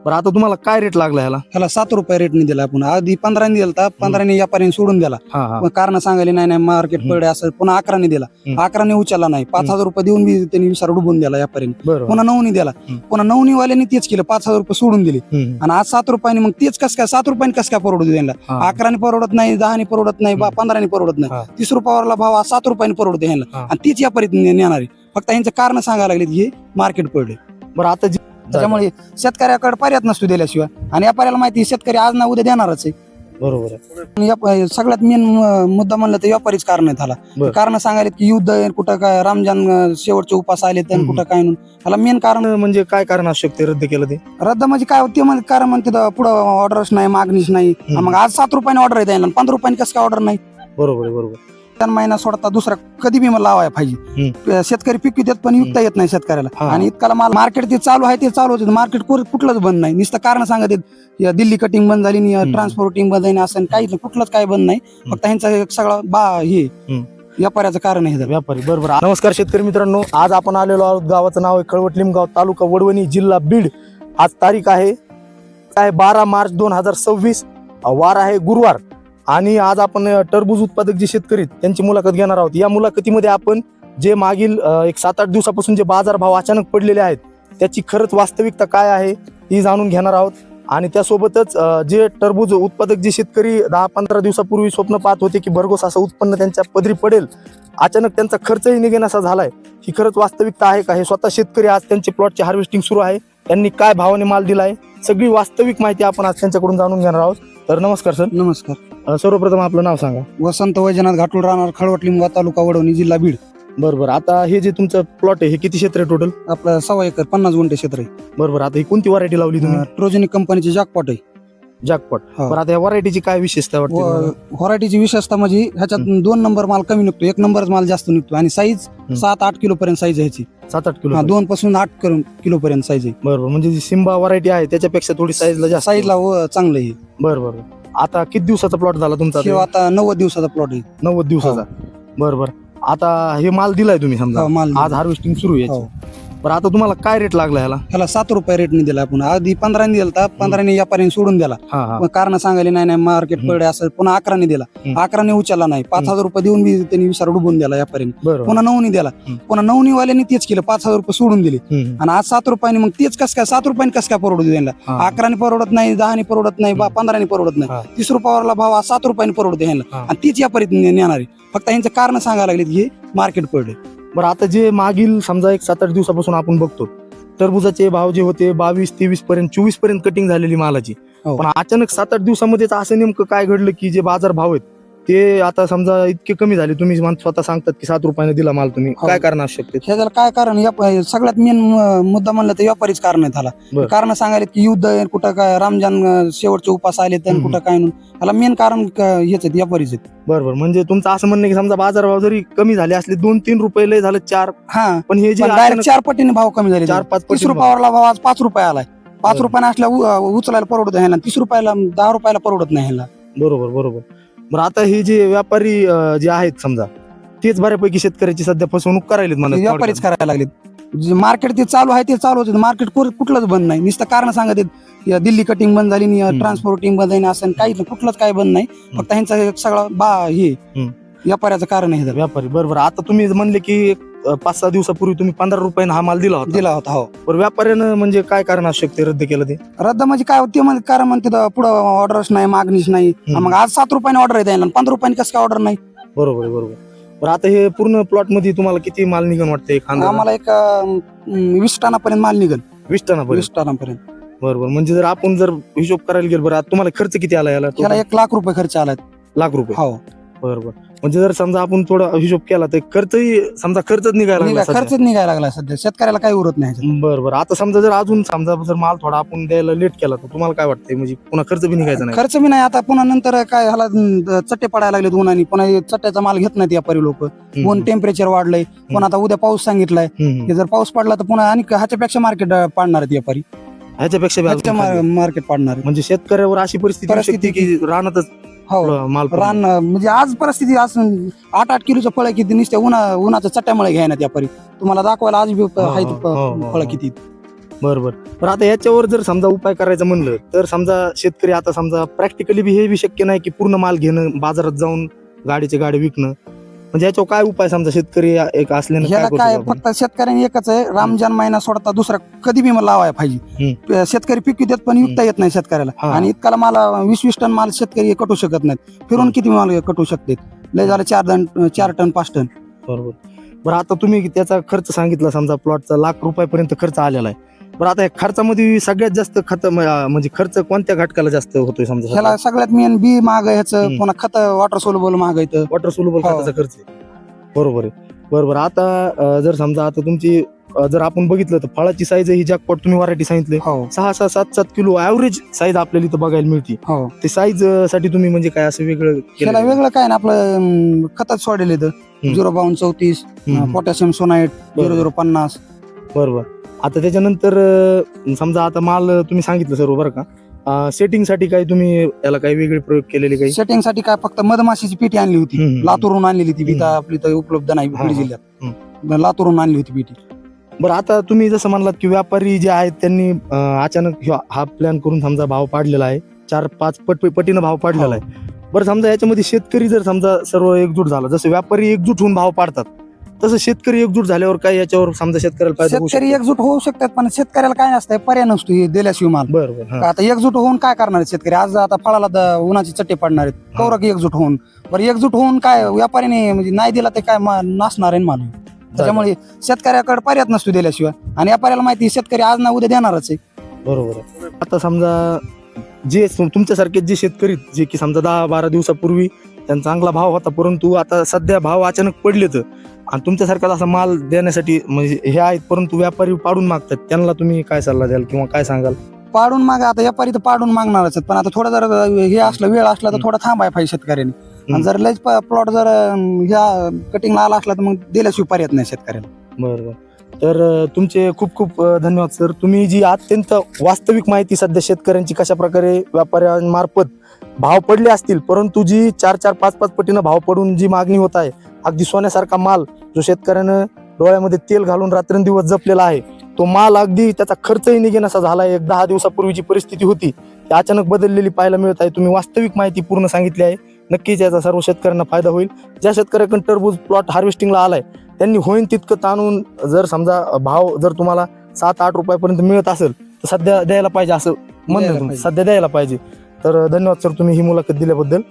बरं आता तुम्हाला काय रेट लागला ह्याला? ह्याला 7 रुपये रेटने दिला आपण. आधी 15 ने दिला, 15 ने व्यापाऱ्याने सोडून दिला. पण कारण सांगायला नाही मार्केट पडले असं. पुन्हा 11 ने दिला, 11 ने उचलला नाही. 5,000 रुपये देऊन बी त्यांनी विचार डुबून दिला व्यापाऱ्याने. पुन्हा 9 ने दिला, पुन्हा 9 ने वाल्याने तेच केलं, 5,000 रुपये सोडून दिले. आणि आज 7 रुपयाने मग तेच कसं काय 7 रुपयाने कसं काय परवडू द्यायला? 11 ने परवडत नाही, 10 ने परवडत नाही, 15 ने परवडत नाही. 30 रुपयावरला भाव आज 7 रुपयाने परवडते ह्यांना. आणि तीच व्यापारी नेणार आहे. फक्त यांचं कारण सांगायला लागले की हे मार्केट पडले. बरं आता त्याच्यामुळे शेतकऱ्याकडे पर्याय नसतो दिल्याशिवाय. आणि व्यापाऱ्याला माहिती शेतकरी आज ना उद्या देणारच आहे. बरोबर आहे. आणि सगळ्यात मेन मुद्दा म्हणलं तर व्यापारीच कारण आहे त्याला. कारण सांगायला की युद्ध आहे, कुठं काय रमजान शेवटचे उपास आले तर कुठं काय त्याला मेन कारण. म्हणजे काय कारण असू शकते रद्द केलं ते? रद्द म्हणजे काय ते म्हणजे कारण म्हणते पुढं ऑर्डरच नाही, मागणीच नाही. मग आज 7 रुपयाने ऑर्डर आहे द्यायला, 15 रुपयाने कसं काय ऑर्डर नाही? बरोबर आहे, बरोबर. 3 महिना सोडता दुसरा कधी बी मला लावायला पाहिजे. शेतकरी पिकू देत पण विकता येत नाही शेतकऱ्याला. आणि इतकाला माल मार्केट ते चालू आहे, ते चालू होते. मार्केट कुठलंच बंद नाही. नुसतं कारण सांगत येत दिल्ली कटिंग बंद झाली, ट्रान्सपोर्टिंग बंद झाली, असं काही कुठलंच काय बंद नाही. फक्त ह्यांचा सगळा हे व्यापाऱ्याचं कारण आहे. व्यापारी बरोबर. नमस्कार शेतकरी मित्रांनो, आज आपण आलेलो आहोत. गावाचं नाव आहे खळवट लिमगाव, तालुका वडवणी, जिल्हा बीड. आज तारीख आहे 12 मार्च 2026, वार आहे गुरुवार. आणि आज आपण टरबूज उत्पादक जे शेतकरी त्यांची मुलाखत घेणार आहोत. या मुलाखतीमध्ये आपण जे मागील 7-8 दिवसापासून जे बाजारभाव अचानक पडलेले आहेत त्याची खरंच वास्तविकता काय आहे ती जाणून घेणार आहोत. आणि त्यासोबतच जे टरबूज उत्पादक जे शेतकरी 10-15 दिवसापूर्वी स्वप्न पाहत होते की भरघोस असं उत्पन्न त्यांच्या पदरी पडेल, अचानक त्यांचा खर्चही निघेनासा झालाय, ही खरंच वास्तविकता आहे का? हे स्वतः शेतकरी आज त्यांचे प्लॉटचे हार्वेस्टिंग सुरू आहे, त्यांनी काय भावाने माल दिलाय, सगळी वास्तविक माहिती आपण आज त्यांच्याकडून जाणून घेणार आहोत. तर नमस्कार सर. नमस्कार. सर्वप्रथम आपलं नाव सांगा. वसंत वैजनाथ घाटूळ, राहणार खळवट लिमगाव, तालुका वडवणी, जिल्हा बीड. बरोबर. आता हे जे तुमचं प्लॉट आहे हे किती क्षेत्र आहे टोटल? आपलं 1.25 एकर 50 गुंठे क्षेत्र आहे. बरोबर. आता ही कोणती व्हरायटी लावली तुम्ही? ट्रोजनिक कंपनीची जॅकपॉट आहे. जॅकपॉट. बरं, आता या व्हरायटीची काय विशेषता वाटते? व्हरायटीची विशेषता म्हणजे ह्याच्यात 2 नंबर माल कमी निघतो, 1 नंबर माल जास्त निघतो. आणि साईज 7-8 किलो पर्यंत साईज आहे ह्याची. 7-8 किलो? 2 पासून 8 किलो पर्यंत साईज आहे. बरोबर. म्हणजे जी सिम्बा व्हरायटी आहे त्याच्यापेक्षा थोडी साईजला जास्त, साईजला चांगलं आहे. बरोबर. आता किती दिवसाचा प्लॉट झाला तुमचा? आता 90 दिवसाचा प्लॉट आहे. 90 दिवसाचा. बरोबर. आता हे माल दिलाय तुम्ही समजा, आज हार्वेस्टिंग सुरू आहे. बरं आता तुम्हाला काय रेट लागला ह्याला? 7 रुपये रेटने दिला आपण. आधी 15 ने दिला, 15 ने व्यापाऱ्याने सोडून दिला. कारण सांगायला नाही मार्केट पडले असं. पुन्हा 11 ने दिला, 11 ने उचलला नाही. 5,000 रुपये देऊन बी त्यांनी विचार डुबून दिला व्यापाऱ्याने. पुन्हा 9 ने दिला, पुन्हा 9 ने वाल्याने तेच केलं, 5,000 रुपये सोडून दिले. आणि आज 7 रुपयाने मग तेच कसं काय 7 रुपयाने कसं काय परवडू द्यायला? 11 ने परवडत नाही, 10 ने परवडत नाही, 15 ने परवडत नाही. 30 रुपयावरला भाव आज 7 रुपयाने परवडते ह्यांना. आणि तीच व्यापारी नेणार आहे. फक्त यांचं कारण सांगायला लागले की हे मार्केट पडले. बरं, आता जे मागील समजा 7-8 दिवसापासून आपण बघतो टरबुजाचे भाव जे होते 22-23 पर्यंत, 24 पर्यंत कटिंग झालेली मालाची. पण अचानक 7-8 दिवसामध्ये असं नेमकं काय घडलं की जे बाजार भाव आहेत ते आता समजा इतके कमी झाले? तुम्ही स्वतः सांगतात की 7 रुपयाने दिला माल तुम्ही, काय कारण असू शकते? ह्याला काय कारण? सगळ्यात मेन मुद्दा म्हणलं तर व्यापारीच कारण आहे त्याला. कारण सांगायला की युद्ध आहे, कुठं काय रमजान शेवटचे उपास आले तर कुठं काय त्याला मेन कारण हेच आहेत, व्यापारीच आहेत. बरोबर. म्हणजे तुमचं असं म्हणणं की समजा बाजारभाव जरी कमी झाले असले 2-3 रुपये लय झालं 4, पण हे जे डायरेक्ट 4 पटीने भाव कमी झाले. 4-5 30 रुपयावरला भाव आज 5 रुपये आलाय. 5 रुपयाने असल्या उचलायला परवडत ह्याला, 30 रुपयाला 10 रुपयाला परवडत नाही ह्याला. बरोबर बरोबर. बरं, आता हे जे व्यापारी जे आहेत समजा तेच बऱ्यापैकी शेतकऱ्याची सध्या फसवणूक करायलेत म्हणा, व्यापारीच करायला लागले. मार्केट ते चालू आहे, ते चालू होते. मार्केट कुठलंच बंद नाही. नुसतं कारण सांगत येत दिल्ली कटिंग बंद झाली, ट्रान्सपोर्टिंग बंद झाली, असं काही कुठलंच काय बंद नाही. फक्त ह्यांचा सगळा हे व्यापाऱ्याचं कारण आहे. व्यापारी बरोबर. आता तुम्ही म्हणले की 5-6 दिवसापूर्वी तुम्ही 15 रुपयाने हा माल दिला होता. हो. बरं, व्यापाऱ्यानं म्हणजे काय कारण असू शकते रद्द केलं ते? रद्द म्हणजे काय ते म्हणजे कारण म्हणते पुढं ऑर्डरच नाही, मागणीच नाही. मग आज 7 रुपयाने ऑर्डर आहे द्यायला, 15 रुपयाने कसं काय ऑर्डर नाही? बरोबर बरोबर. बरं, आता हे पूर्ण प्लॉट मध्ये तुम्हाला किती माल निघन वाटते? आम्हाला एक 20 टनापर्यंत माल निघन. 20 टनापर्यंत. बरोबर. म्हणजे जर आपण हिशोब करायला गेलो, बरं तुम्हाला खर्च किती आला याला? 1 लाख रुपये खर्च आला. लाख रुपये? हो. बरोबर. म्हणजे जर समजा आपण थोडा हिशोब केला तर खर्चच निघायला लागला सध्या. शेतकऱ्याला काही उरत नाही. बरोबर. आता समजा जर अजून समजा जर माल थोडा आपण द्यायला लेट केला तर तुम्हाला काय वाटतंय? म्हणजे पुन्हा खर्च बी निघायचा नाही? खर्च बी नाही. आता पुन्हा नंतर काय ह्याला चट्टे पडायला लागलेत उन्हाने. पुन्हा चट्ट्याचा माल घेत नाहीत व्यापारी लोक. ऊन टेम्परेचर वाढलंय, पण आता उद्या पाऊस सांगितलाय. जर पाऊस पडला तर पुन्हा आणि ह्याच्यापेक्षा मार्केट पाडणार आहेत व्यापारी. ह्याच्यापेक्षा मार्केट पाडणार. म्हणजे शेतकऱ्यावर अशी परिस्थिती की रानातच माल रान. म्हणजे आज परिस्थिती आज 8-8 किलोचं फळ किती नुसत्या उन्हाच्या चट्ट्यामुळे घ्यायना व्यापारी. तुम्हाला दाखवायला आज फळ किती. बरोबर. तर आता याच्यावर जर समजा उपाय करायचा म्हणलं तर समजा शेतकरी आता समजा प्रॅक्टिकली बी हे बी शक्य नाही की पूर्ण माल घेणं, बाजारात जाऊन गाडीचे गाडी विकणं. म्हणजे याच्यावर काय उपाय समजा शेतकरी एक असल्यानं ह्याला करू काय शकतो आपण? फक्त शेतकऱ्यांनी एकच आहे, रमजान महिना सोडता दुसरा कधी बी मला लावायला पाहिजे. शेतकरी पिकू देत पण विकता येत नाही शेतकऱ्याला. हा. आणि इतकाला मला 20-20 टन माल शेतकरी कटू शकत नाहीत. फिरून किती माल कटू शकते? लय झालं 4 टन 5 टन. बरोबर. बरं आता तुम्ही त्याचा खर्च सांगितला समजा प्लॉटचा ₹1,00,000 खर्च आलेला आहे. बरं आता या खर्चामध्ये सगळ्यात जास्त खत म्हणजे खर्च कोणत्या घटकाला जास्त होतोय समजा? ह्याला सगळ्यात मेन बी महाग आहे, ह्याचं हम्म. पुन्हा खत वॉटर सोल्युबल महाग आहे. वॉटर सोल्युबल हो. खताचा खर्च आहे. बरोबर आहे. बरोबर. आता जर समजा आता तुमची जर आपण बघितलं तर फळाची साईज ही जॅकपॉट तुम्ही व्हरायटी सांगितले हो 6-6, 7-7 किलो ऍव्हरेज साईज आपल्याला इथं बघायला मिळते. हो. ते साईज साठी तुम्ही म्हणजे काय असं वेगळं ह्याला केलं? वेगळं काय ना, आपलं खतात सोडेल इथं 05234 पोटॅशियम सोनाईट 0050. बरोबर. आता त्याच्यानंतर समजा आता माल तुम्ही सांगितलं सर्व बरं का, सेटिंग साठी काही तुम्ही याला काही वेगळे प्रयोग केलेले काही? सेटिंग साठी काय फक्त मधमाशीची पेटी आणली होती. हम्म. लातूरून आणलेली ती हम्म. बिता आपली तर उपलब्ध नाही हा, बीड हा. जिल्ह्यात. लातूरून आणली होती पेटी. बरं आता तुम्ही जसं म्हणलात की व्यापारी जे आहेत त्यांनी अचानक हा प्लॅन करून समजा भाव पाडलेला आहे, 4-5 पटीनं भाव पाडलेला आहे. बरं समजा याच्यामध्ये शेतकरी जर समजा सर्व एकजूट झाला, जसं व्यापारी एकजूट होऊन भाव पाडतात तसं शेतकरी एकजूट झाल्यावर काय याच्यावर समजा शेतकऱ्याला फायदा होऊ शेतकरी शकतो? एकजूट होऊ शकतात, पण शेतकऱ्याला काय नसतंय, पर्याय नसतो हे दिल्याशिवाय माल. बरोबर. हा. आता एकजूट होऊन काय करणार आहेत शेतकरी? आज आता फळाला उन्हाची चट्टे पडणार आहेत, कौरक एकजूट होऊन. बरं एकजूट होऊन काय व्यापाऱ्याने म्हणजे नाही दिला ते काय नासणार आहे माल. त्याच्यामुळे शेतकऱ्याकडे पर्याय नसतो दिल्याशिवाय. आणि व्यापाऱ्याला माहिती शेतकरी आज ना उद्या देणारच आहे. बरोबर आहे. आता समजा जे तुमच्यासारखे जे शेतकरी जे की समजा 10-12 दिवसापूर्वी त्यांचा चांगला भाव होता, परंतु आता सध्या भाव अचानक पडलेत आणि तुमच्यासारखा असा माल देण्यासाठी म्हणजे हे आहेत परंतु व्यापारी पाडून मागतात, त्यांना तुम्ही काय सल्ला द्याल किंवा काय सांगाल? पाडून मागा, आता व्यापारी तर पाडून मागणारच आहेत, पण आता थोडं जर हे असलं वेळ असला तर थोडं थांबाय पाहिजे शेतकऱ्यांनी. आणि जर लयच प्लॉट जर ह्या कटिंगला आला असला तर मग दिल्याशिवाय पर्याय नाही शेतकऱ्याला. बरोबर. तर तुमचे खूप खूप धन्यवाद सर. तुम्ही जी अत्यंत वास्तविक माहिती सध्या शेतकऱ्यांची कशा प्रकारे व्यापाऱ्यांमार्फत भाव पडले असतील, परंतु जी 4-4, 5-5 पटीनं भाव पडून जी मागणी होत आहे, अगदी सोन्यासारखा माल जो शेतकऱ्यानं डोळ्यामध्ये तेल घालून रात्रंदिवस जपलेला आहे, तो माल अगदी त्याचा खर्चही निघेनासा झाला. एक 10 दिवसापूर्वीची परिस्थिती होती ती अचानक बदललेली पाहायला मिळत आहे. तुम्ही वास्तविक माहिती पूर्ण सांगितली आहे. नक्कीच याचा सर्व शेतकऱ्यांना फायदा होईल. ज्या शेतकऱ्याकडे टरबूज प्लॉट हार्वेस्टिंगला आलाय त्यांनी होईन तितकं ताणून जर समजा भाव जर तुम्हाला 7-8 रुपयापर्यंत मिळत असेल तर सध्या द्यायला पाहिजे असं म्हणणं, सध्या द्यायला पाहिजे. तर धन्यवाद सर तुम्ही ही मुलाखत दिल्याबद्दल.